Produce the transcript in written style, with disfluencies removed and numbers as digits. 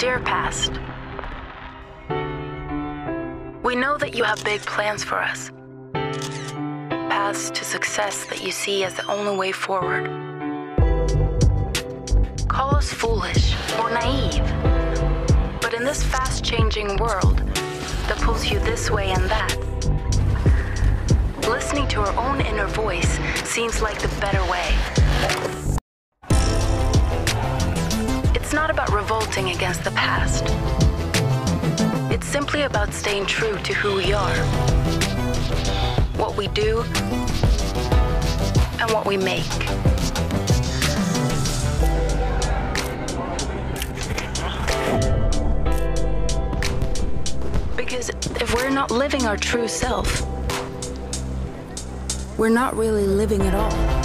Dear past, we know that you have big plans for us. Paths to success that you see as the only way forward. Call us foolish or naive, but in this fast-changing world that pulls you this way and that, listening to our own inner voice seems like the better way. It's not about revolting against the past. It's simply about staying true to who we are, what we do, and what we make. Because if we're not living our true self, we're not really living at all.